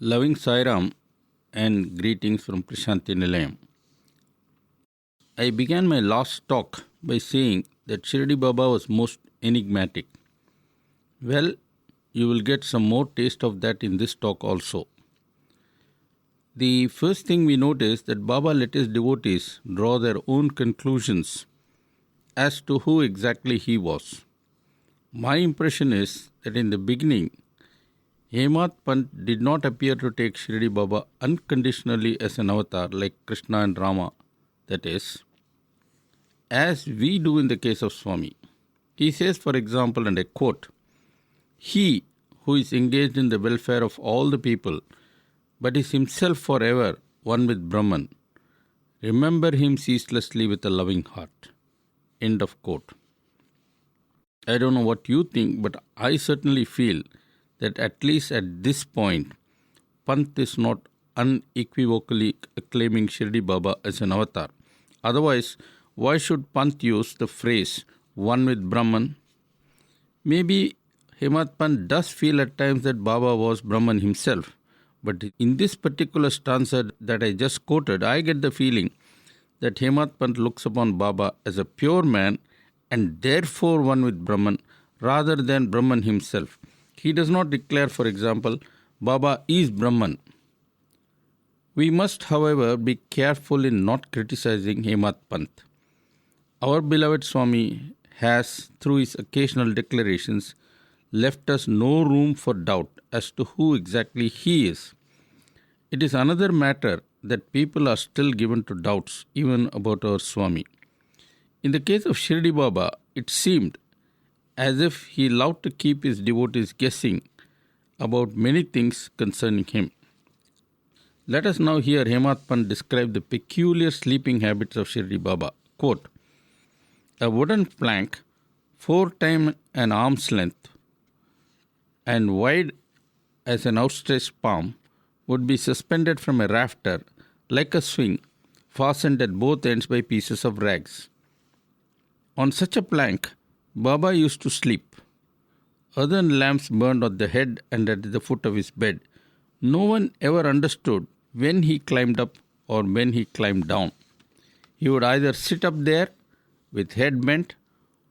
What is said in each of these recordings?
Loving Sai Ram and greetings from Prashanti Nilayam. I began my last talk by saying that Shirdi Baba was most enigmatic. Well, you will get some more taste of that in this talk also. The first thing we notice that Baba let his devotees draw their own conclusions as to who exactly he was. My impression is that in the beginning, Hemant Pant did not appear to take Shirdi Baba unconditionally as an avatar like Krishna and Rama, that is, as we do in the case of Swami. He says, for example, and I quote, "He who is engaged in the welfare of all the people, but is himself forever one with Brahman, remember him ceaselessly with a loving heart." End of quote. I don't know what you think, but I certainly feel that at least at this point, Pant is not unequivocally acclaiming Shirdi Baba as an avatar. Otherwise, why should Pant use the phrase one with Brahman? Maybe Hemant Pant does feel at times that Baba was Brahman himself. But in this particular stanza that I just quoted, I get the feeling that Hemant Pant looks upon Baba as a pure man and therefore one with Brahman rather than Brahman himself. He does not declare, for example, Baba is Brahman. We must, however, be careful in not criticizing Hemant Pant. Our beloved Swami has, through his occasional declarations, left us no room for doubt as to who exactly he is. It is another matter that people are still given to doubts even about our Swami. In the case of Shirdi Baba, it seemed as if he loved to keep his devotees guessing about many things concerning him. Let us now hear Hemant Pant describe the peculiar sleeping habits of Shirdi Baba. Quote, "A wooden plank 4 times an arm's length and wide as an outstretched palm would be suspended from a rafter like a swing, fastened at both ends by pieces of rags. On such a plank, Baba used to sleep. Earthen lamps burned on the head and at the foot of his bed. No one ever understood when he climbed up or when he climbed down. He would either sit up there with head bent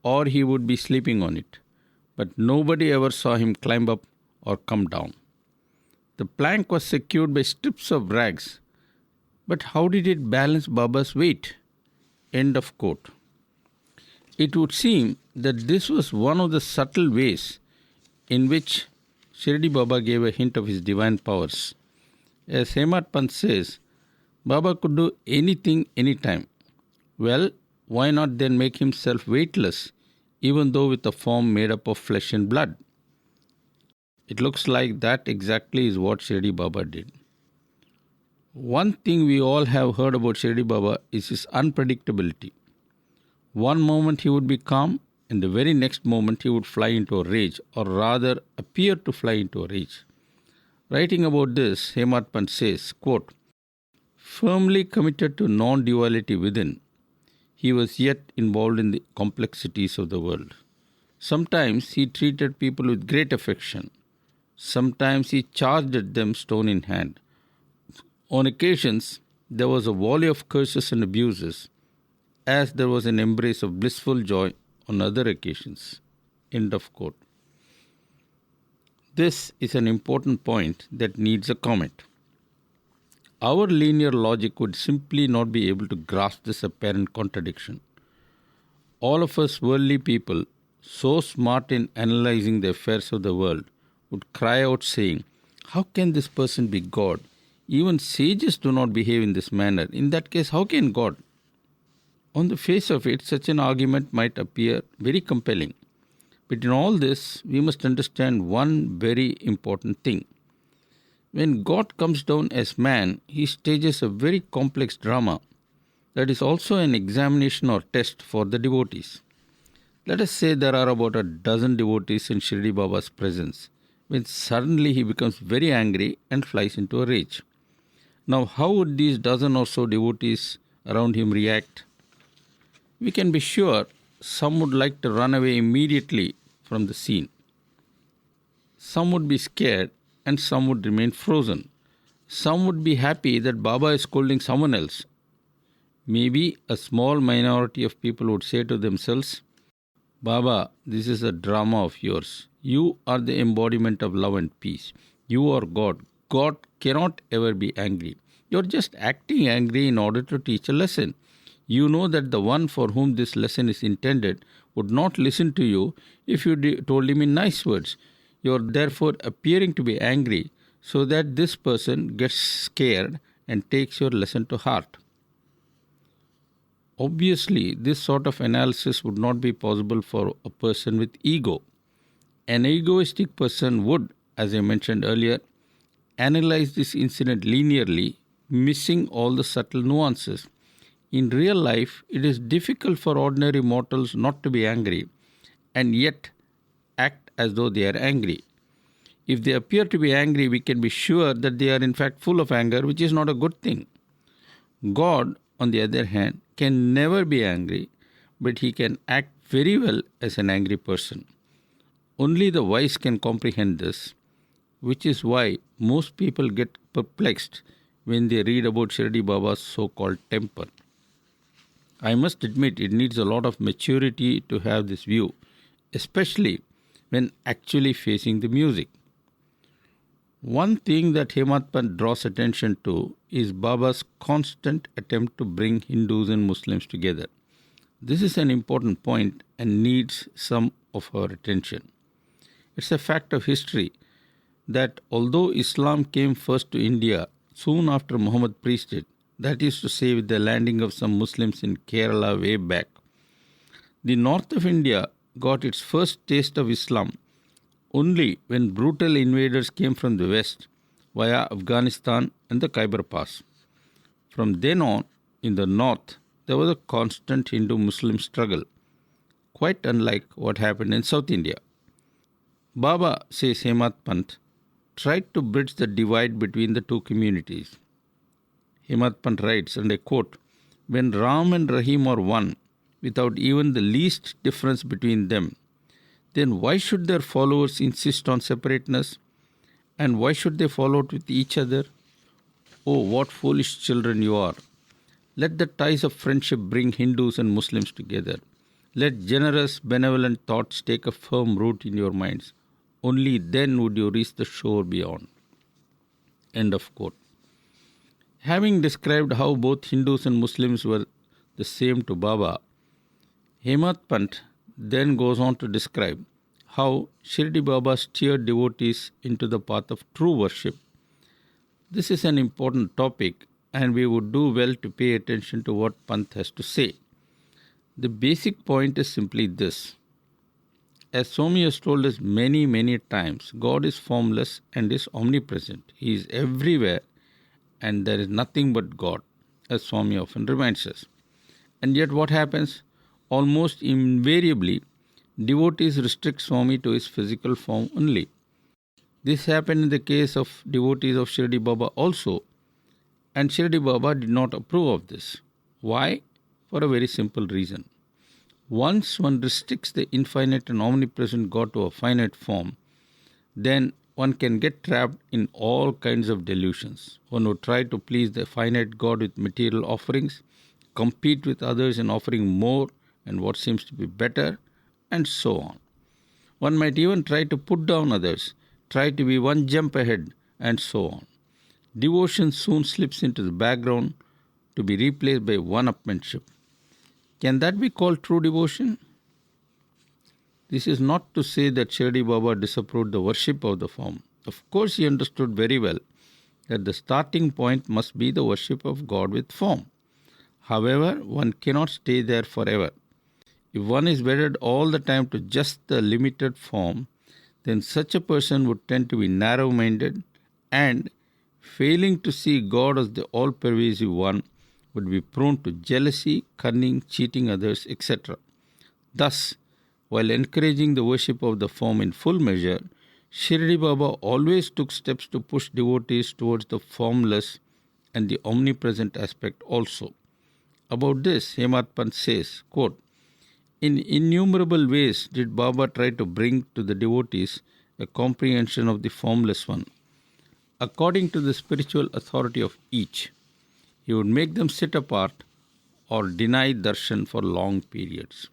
or he would be sleeping on it. But nobody ever saw him climb up or come down. The plank was secured by strips of rags. But how did it balance Baba's weight?" End of quote. It would seem that this was one of the subtle ways in which Shirdi Baba gave a hint of his divine powers. As Hemant Pant says, Baba could do anything anytime. Well, why not then make himself weightless, even though with a form made up of flesh and blood? It looks like that exactly is what Shirdi Baba did. One thing we all have heard about Shirdi Baba is his unpredictability. One moment he would be calm, and the very next moment he would fly into a rage, or rather appear to fly into a rage. Writing about this, Hemant Pant says, quote, "Firmly committed to non-duality within, he was yet involved in the complexities of the world. Sometimes he treated people with great affection. Sometimes he charged at them stone in hand. On occasions, there was a volley of curses and abuses, as there was an embrace of blissful joy on other occasions." End of quote. This is an important point that needs a comment. Our linear logic would simply not be able to grasp this apparent contradiction. All of us worldly people, so smart in analyzing the affairs of the world, would cry out saying, "How can this person be God? Even sages do not behave in this manner. In that case, how can God?" On the face of it, such an argument might appear very compelling. But in all this, we must understand one very important thing. When God comes down as man, he stages a very complex drama that is also an examination or test for the devotees. Let us say there are about a dozen devotees in Shirdi Baba's presence, when suddenly he becomes very angry and flies into a rage. Now, how would these dozen or so devotees around him react? We can be sure some would like to run away immediately from the scene. Some would be scared and some would remain frozen. Some would be happy that Baba is scolding someone else. Maybe a small minority of people would say to themselves, Baba, this is a drama of yours. You are the embodiment of love and peace. You are God. God cannot ever be angry. You are just acting angry in order to teach a lesson. You know that the one for whom this lesson is intended would not listen to you if you told him in nice words. You are therefore appearing to be angry so that this person gets scared and takes your lesson to heart. Obviously, this sort of analysis would not be possible for a person with ego. An egoistic person would, as I mentioned earlier, analyze this incident linearly, missing all the subtle nuances. In real life, it is difficult for ordinary mortals not to be angry and yet act as though they are angry. If they appear to be angry, we can be sure that they are in fact full of anger, which is not a good thing. God, on the other hand, can never be angry, but he can act very well as an angry person. Only the wise can comprehend this, which is why most people get perplexed when they read about Shirdi Baba's so-called temper. I must admit it needs a lot of maturity to have this view, especially when actually facing the music. One thing that Hemant Pant draws attention to is Baba's constant attempt to bring Hindus and Muslims together. This is an important point and needs some of our attention. It's a fact of history that although Islam came first to India soon after Muhammad preached it, that is to say with the landing of some Muslims in Kerala way back, the north of India got its first taste of Islam only when brutal invaders came from the west via Afghanistan and the Khyber Pass. From then on, in the north, there was a constant Hindu-Muslim struggle, quite unlike what happened in South India. Baba, says Hemant Pant, tried to bridge the divide between the two communities. Hemant Pant writes, and I quote, "When Ram and Rahim are one, without even the least difference between them, then why should their followers insist on separateness? And why should they fall out with each other? Oh, what foolish children you are! Let the ties of friendship bring Hindus and Muslims together. Let generous, benevolent thoughts take a firm root in your minds. Only then would you reach the shore beyond." End of quote. Having described how both Hindus and Muslims were the same to Baba, Hemant Pant then goes on to describe how Shirdi Baba steered devotees into the path of true worship. This is an important topic and we would do well to pay attention to what Pant has to say. The basic point is simply this. As Swami has told us many times, God is formless and is omnipresent. He is everywhere and there is nothing but God, as Swami often reminds us. And yet what happens? Almost invariably, devotees restrict Swami to his physical form only. This happened in the case of devotees of Shirdi Baba also, and Shirdi Baba did not approve of this. Why? For a very simple reason. Once one restricts the infinite and omnipresent God to a finite form, then one can get trapped in all kinds of delusions. One would try to please the finite God with material offerings, compete with others in offering more and what seems to be better, and so on. One might even try to put down others, try to be one jump ahead, and so on. Devotion soon slips into the background to be replaced by one-upmanship. Can that be called true devotion? This is not to say that Shirdi Baba disapproved the worship of the form. Of course, he understood very well that the starting point must be the worship of God with form. However, one cannot stay there forever. If one is wedded all the time to just the limited form, then such a person would tend to be narrow-minded and, failing to see God as the all-pervasive one, would be prone to jealousy, cunning, cheating others, etc. Thus, while encouraging the worship of the form in full measure, Shirdi Baba always took steps to push devotees towards the formless and the omnipresent aspect also. About this, Hemant Pant says, quote, "In innumerable ways did Baba try to bring to the devotees a comprehension of the formless one. according to the spiritual authority of each. He would make them sit apart or deny darshan for long periods.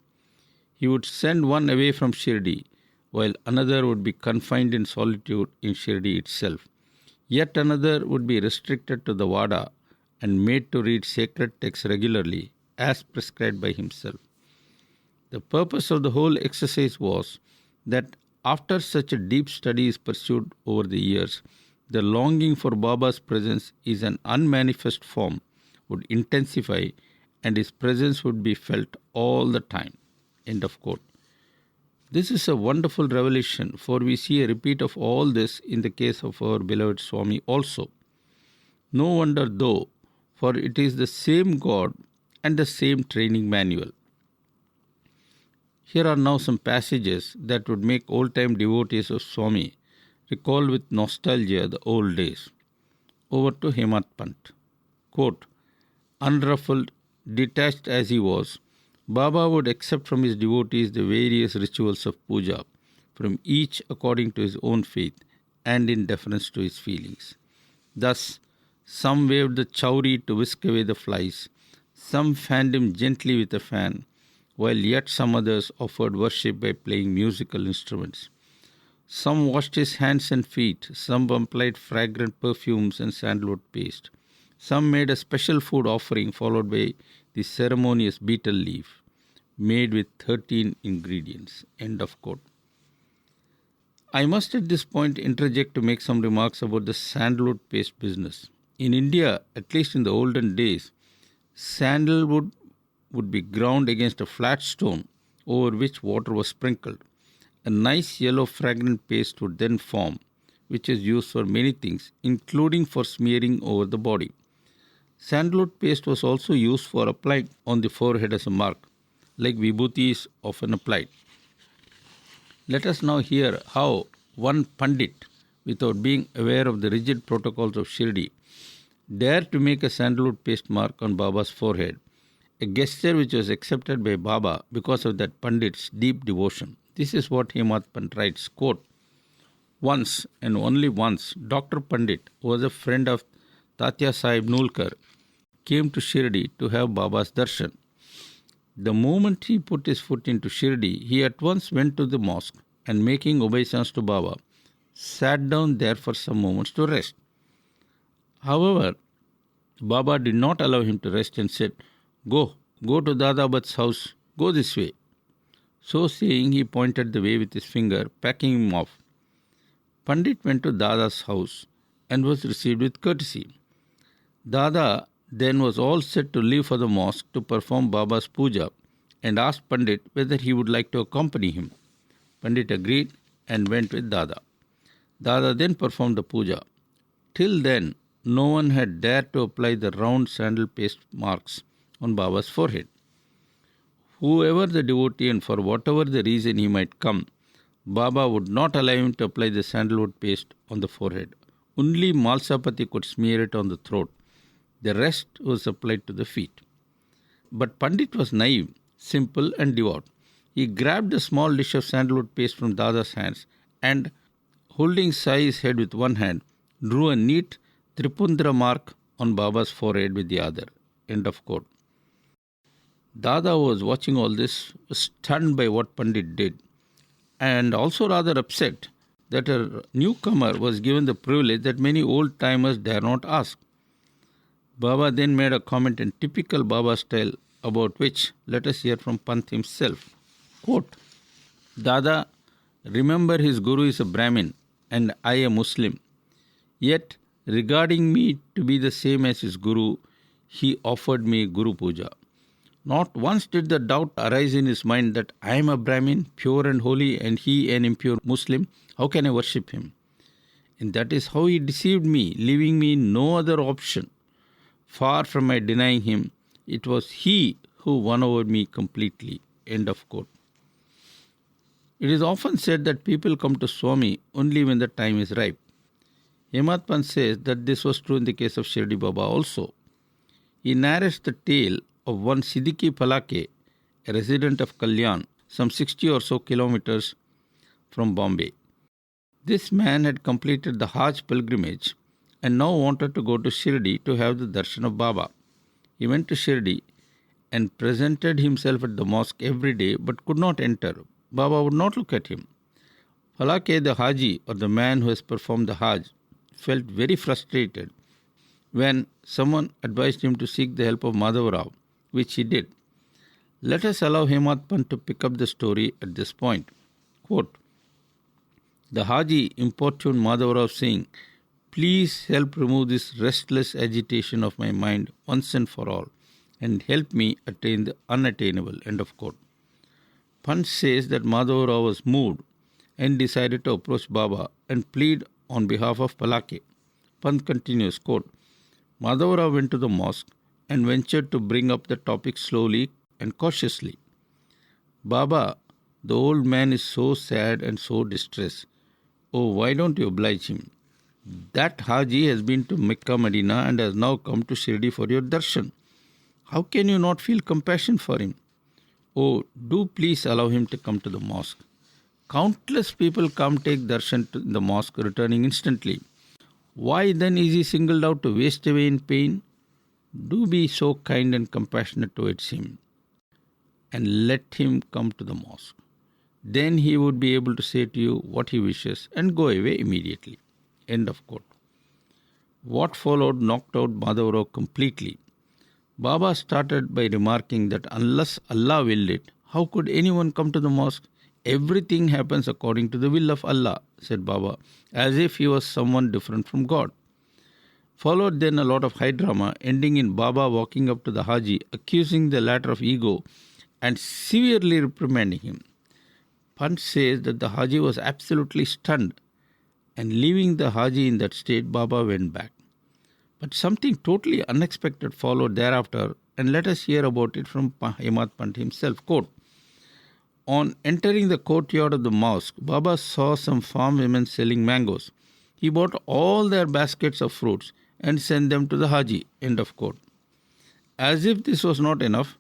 He would send one away from Shirdi, while another would be confined in solitude in Shirdi itself. Yet another would be restricted to the Vada and made to read sacred texts regularly, as prescribed by himself. The purpose of the whole exercise was that after such a deep study is pursued over the years, the longing for Baba's presence is an unmanifest form would intensify and his presence would be felt all the time. End of quote. This is a wonderful revelation, for we see a repeat of all this in the case of our beloved Swami also. No wonder though, for it is the same God and the same training manual. Here are now some passages that would make old-time devotees of Swami recall with nostalgia the old days. Over to Hemat Pant. Quote, unruffled, detached as he was, Baba would accept from his devotees the various rituals of puja, from each according to his own faith and in deference to his feelings. Thus, some waved the chauri to whisk away the flies, some fanned him gently with a fan, while yet some others offered worship by playing musical instruments. Some washed his hands and feet, some applied fragrant perfumes and sandalwood paste. Some made a special food offering followed by the ceremonious betel leaf, made with 13 ingredients. End of quote. I must at this point interject to make some remarks about the sandalwood paste business. In India, at least in the olden days, sandalwood would be ground against a flat stone over which water was sprinkled. A nice yellow fragrant paste would then form, which is used for many things, including for smearing over the body. Sandalwood paste was also used for applying on the forehead as a mark, like vibhuti is often applied. Let us now hear how one Pandit, without being aware of the rigid protocols of Shirdi, dared to make a sandalwood paste mark on Baba's forehead, a gesture which was accepted by Baba because of that Pandit's deep devotion. This is what Hemat Pant writes, quote, once and only once, Dr. Pandit, who was a friend of Sathya Sahib Nulkar, came to Shirdi to have Baba's darshan. The moment he put his foot into Shirdi, he at once went to the mosque and, making obeisance to Baba, sat down there for some moments to rest. However, Baba did not allow him to rest and said, Go to Dada Bhat's house, go this way. So saying, he pointed the way with his finger, packing him off. Pandit went to Dada's house and was received with courtesy. Dada then was all set to leave for the mosque to perform Baba's puja and asked Pandit whether he would like to accompany him. Pandit agreed and went with Dada. Dada then performed the puja. Till then, no one had dared to apply the round sandal paste marks on Baba's forehead. Whoever the devotee and for whatever the reason he might come, Baba would not allow him to apply the sandalwood paste on the forehead. Only Malsapati could smear it on the throat. The rest was applied to the feet. But Pandit was naive, simple and devout. He grabbed a small dish of sandalwood paste from Dada's hands and, holding Sai's head with one hand, drew a neat Tripundra mark on Baba's forehead with the other. End of quote. Dada was watching all this, was stunned by what Pandit did, and also rather upset that a newcomer was given the privilege that many old-timers dare not ask. Baba then made a comment in typical Baba style, about which let us hear from Pant himself. Quote, Dada, remember his Guru is a Brahmin and I a Muslim. Yet, regarding me to be the same as his Guru, he offered me Guru Puja. Not once did the doubt arise in his mind that I am a Brahmin, pure and holy, and he an impure Muslim. How can I worship him? And that is how he deceived me, leaving me no other option. Far from my denying him, it was he who won over me completely. End of quote. It is often said that people come to Swami only when the time is ripe. Hemat Pant says that this was true in the case of Shirdi Baba also. He narrates the tale of one Siddiqui Palake, a resident of Kalyan, some 60 or so kilometers from Bombay. This man had completed the Hajj pilgrimage and now wanted to go to Shirdi to have the darshan of Baba. He went to Shirdi and presented himself at the mosque every day but could not enter. Baba would not look at him. Falake, the Haji, or the man who has performed the Hajj, felt very frustrated when someone advised him to seek the help of Madhavrao, which he did. Let us allow Hemant Pant to pick up the story at this point. Quote, the Haji importuned Madhavrao saying, please help remove this restless agitation of my mind once and for all and help me attain the unattainable. End of quote. Pant says that Madhavrao was moved and decided to approach Baba and plead on behalf of Palake. Pant continues, quote, Madhavrao went to the mosque and ventured to bring up the topic slowly and cautiously. Baba, the old man is so sad and so distressed. Oh, why don't you oblige him? That Haji has been to Mecca, Medina and has now come to Shirdi for your darshan. How can you not feel compassion for him? Oh, do please allow him to come to the mosque. Countless people come take darshan to the mosque, returning instantly. Why then is he singled out to waste away in pain? Do be so kind and compassionate towards him and let him come to the mosque. Then he would be able to say to you what he wishes and go away immediately. End of quote. What followed knocked out Madhavrao completely. Baba started by remarking that unless Allah willed it, how could anyone come to the mosque? Everything happens according to the will of Allah, said Baba, as if he was someone different from God. Followed then a lot of high drama, ending in Baba walking up to the Haji, accusing the latter of ego and severely reprimanding him. Pant says that the Haji was absolutely stunned, and leaving the Haji in that state, Baba went back. But something totally unexpected followed thereafter, and let us hear about it from Hemant Pant himself. Quote, on entering the courtyard of the mosque, Baba saw some farm women selling mangoes. He bought all their baskets of fruits and sent them to the Haji. End of quote. As if this was not enough,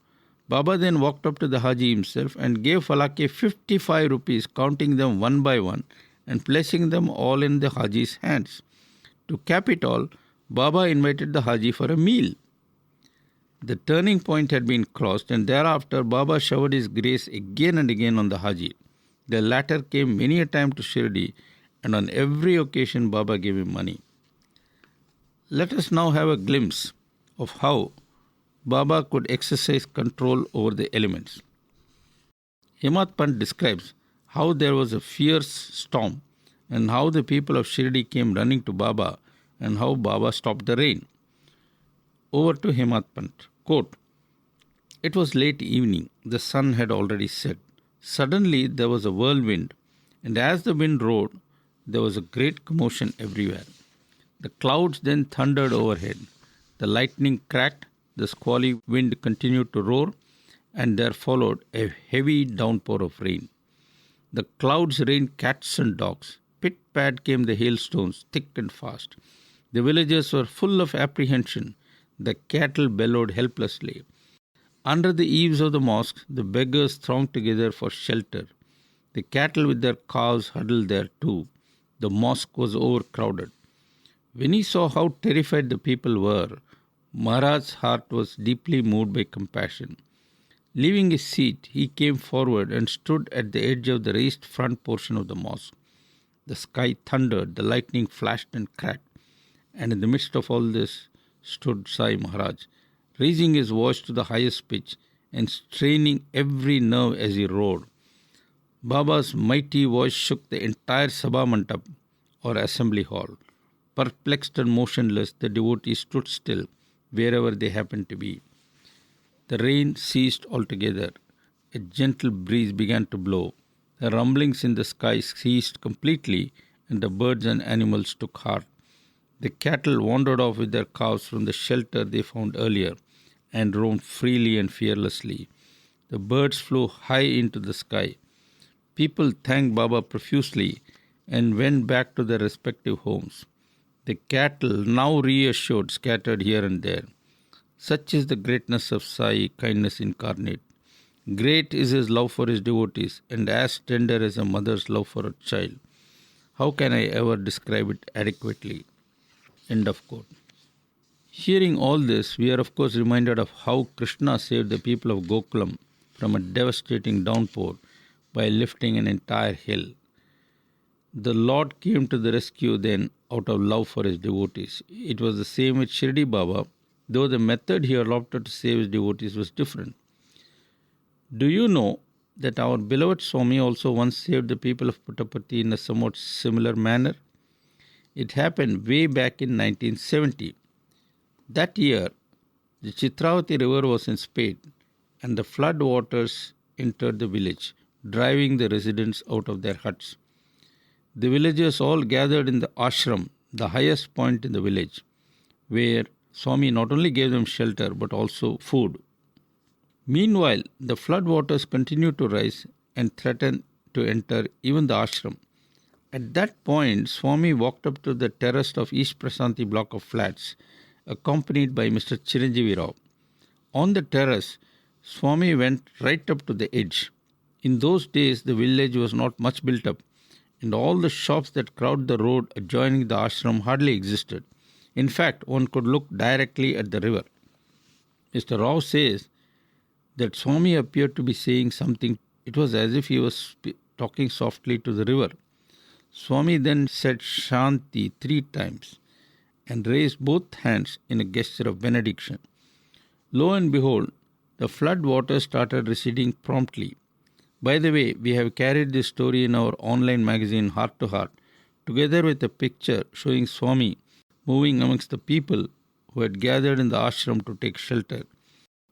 Baba then walked up to the Haji himself and gave Falake 55 rupees, counting them one by one and placing them all in the Haji's hands. To cap it all, Baba invited the Haji for a meal. The turning point had been crossed, and thereafter Baba showered his grace again and again on the Haji. The latter came many a time to Shirdi, and on every occasion Baba gave him money. Let us now have a glimpse of how Baba could exercise control over the elements. Hemant Pant describes how there was a fierce storm and how the people of Shirdi came running to Baba and how Baba stopped the rain. Over to Hemant Pant. Quote, it was late evening. The sun had already set. Suddenly there was a whirlwind, and as the wind roared, there was a great commotion everywhere. The clouds then thundered overhead. The lightning cracked, the squally wind continued to roar, and there followed a heavy downpour of rain. The clouds rained cats and dogs. Pit-pat came the hailstones, thick and fast. The villagers were full of apprehension. The cattle bellowed helplessly. Under the eaves of the mosque, the beggars thronged together for shelter. The cattle with their calves huddled there too. The mosque was overcrowded. When he saw how terrified the people were, Maharaj's heart was deeply moved by compassion. Leaving his seat, he came forward and stood at the edge of the raised front portion of the mosque. The sky thundered, the lightning flashed and cracked, and in the midst of all this stood Sai Maharaj, raising his voice to the highest pitch and straining every nerve as he roared. Baba's mighty voice shook the entire Sabha Mandap, or assembly hall. Perplexed and motionless, the devotees stood still wherever they happened to be. The rain ceased altogether. A gentle breeze began to blow. The rumblings in the sky ceased completely, and the birds and animals took heart. The cattle wandered off with their calves from the shelter they found earlier and roamed freely and fearlessly. The birds flew high into the sky. People thanked Baba profusely and went back to their respective homes. The cattle, now reassured, scattered here and there. Such is the greatness of Sai, kindness incarnate. Great is his love for his devotees, and as tender as a mother's love for a child. How can I ever describe it adequately? End of quote. Hearing all this, we are of course reminded of how Krishna saved the people of Gokulam from a devastating downpour by lifting an entire hill. The Lord came to the rescue then out of love for his devotees. It was the same with Shirdi Baba, though the method he adopted to save his devotees was different. Do you know that our beloved Swami also once saved the people of Puttaparthi in a somewhat similar manner? It happened way back in 1970. That year, the Chitravati river was in spate and the flood waters entered the village, driving the residents out of their huts. The villagers all gathered in the ashram, the highest point in the village, where Swami not only gave them shelter but also food. Meanwhile, the flood waters continued to rise and threatened to enter even the ashram. At that point, Swami walked up to the terrace of East Prasanthi block of flats, accompanied by Mr. Chiranjeevi Rao. On the terrace, Swami went right up to the edge. In those days, the village was not much built up, and all the shops that crowd the road adjoining the ashram hardly existed. In fact, one could look directly at the river. Mr. Rao says that Swami appeared to be saying something. It was as if he was talking softly to the river. Swami then said Shanti 3 times and raised both hands in a gesture of benediction. Lo and behold, the flood water started receding promptly. By the way, we have carried this story in our online magazine Heart to Heart, together with a picture showing Swami moving amongst the people who had gathered in the ashram to take shelter.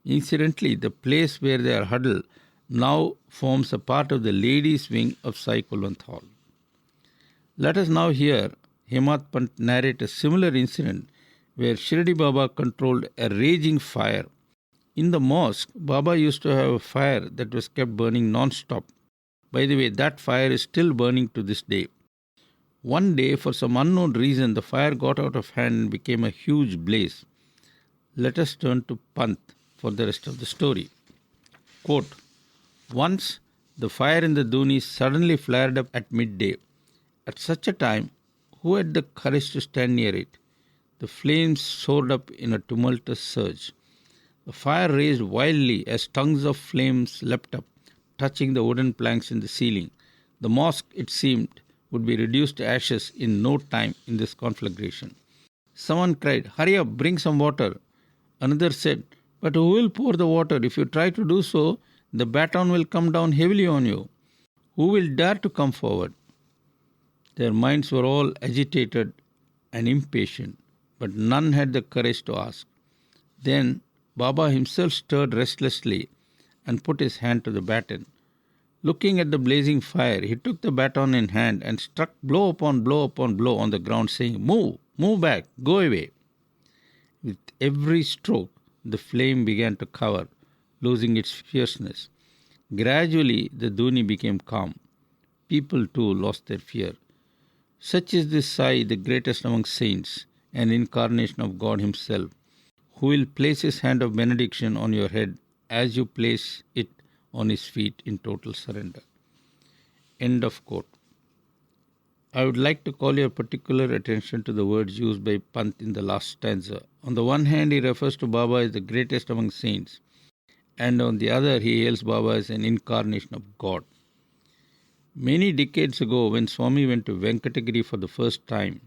Incidentally, the place where they are huddled now forms a part of the ladies' wing of Sai Kulwant Hall. Let us now hear Hemat Pant narrate a similar incident where Shirdi Baba controlled a raging fire. In the mosque, Baba used to have a fire that was kept burning non-stop. By the way, that fire is still burning to this day. One day, for some unknown reason, the fire got out of hand and became a huge blaze. Let us turn to Pant for the rest of the story. Quote, once, the fire in the Duni suddenly flared up at midday. At such a time, who had the courage to stand near it? The flames soared up in a tumultuous surge. The fire raged wildly as tongues of flames leapt up, touching the wooden planks in the ceiling. The mosque, it seemed, would be reduced to ashes in no time in this conflagration. Someone cried, "Hurry up, bring some water." Another said, "But who will pour the water? If you try to do so, the baton will come down heavily on you. Who will dare to come forward?" Their minds were all agitated and impatient, but none had the courage to ask. Then Baba himself stirred restlessly and put his hand to the baton. Looking at the blazing fire, he took the baton in hand and struck blow upon blow upon blow on the ground, saying, "Move, move back, go away." With every stroke, the flame began to cover, losing its fierceness. Gradually, the Duni became calm. People too lost their fear. Such is this Sai, the greatest among saints, an incarnation of God himself, who will place his hand of benediction on your head as you place it on his feet in total surrender. End of quote. I would like to call your particular attention to the words used by Pant in the last stanza. On the one hand, he refers to Baba as the greatest among saints, and on the other, he hails Baba as an incarnation of God. Many decades ago, when Swami went to Venkatagiri for the first time,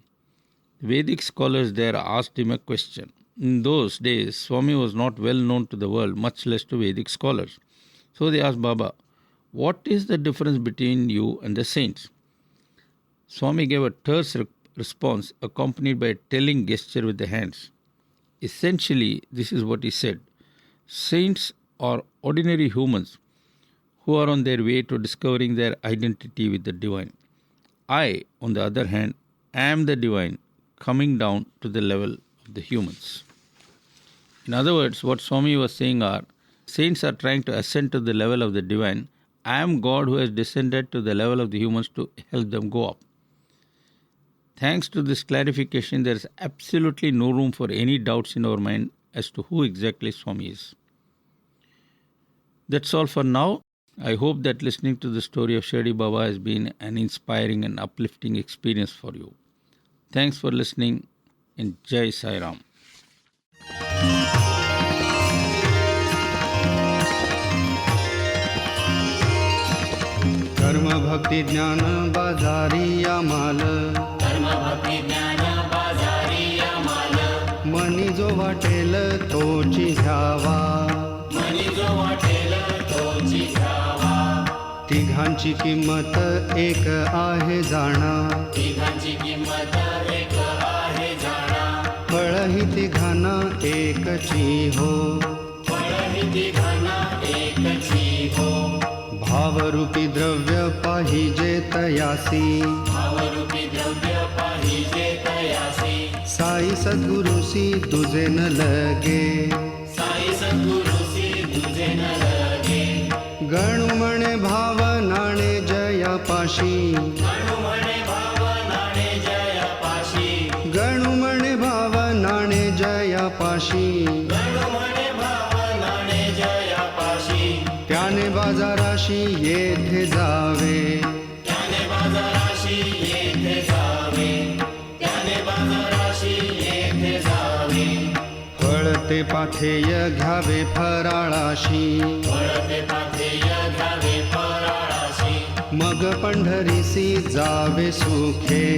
the Vedic scholars there asked him a question. In those days, Swami was not well known to the world, much less to Vedic scholars. So they asked Baba, "What is the difference between you and the saints?" Swami gave a terse response accompanied by a telling gesture with the hands. Essentially, this is what he said. Saints are ordinary humans who are on their way to discovering their identity with the divine. I, on the other hand, am the divine coming down to the level of the humans. In other words, what Swami was saying are, saints are trying to ascend to the level of the divine. I am God who has descended to the level of the humans to help them go up. Thanks to this clarification, there is absolutely no room for any doubts in our mind as to who exactly Swami is. That's all for now. I hope that listening to the story of Shirdi Baba has been an inspiring and uplifting experience for you. Thanks for listening. and Jai Sai Ram. कर्म भक्ती ज्ञान बाजारी आम्हाल, money जो वाटेल तोची घ्यावा, तिघांची किंमत एक आहे जाणा, फळही तिघांना एकची हो, भावरूपी द्रव्य पाहिजे तयासी, साई सद्गुरुसी तुझे न लगे, गणू म्हणे भाव नाणे जयापाशी, गणू म्हणे भाव नाणे जयापाशी, त्याने बाजाराशी येथे जावे, फळते पाथेय घ्यावे फराळाशी, मग पंढरीसी जावे सुखे,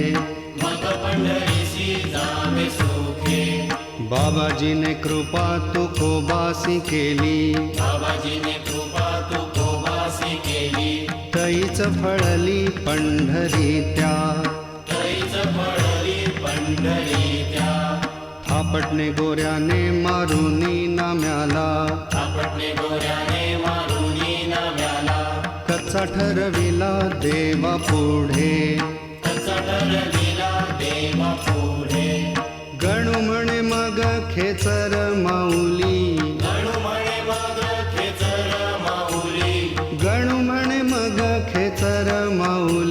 बाबाजीने कृपा तुकोबासी केली, तैच फळली पंढरी त्या, थापटणे गोऱ्याने मारुनी नाम्याला, कच्चा ठरविला देवा पुढे, गणू म्हणे मग खेचर माऊली, गणू म्हणे मग खेचर माऊली,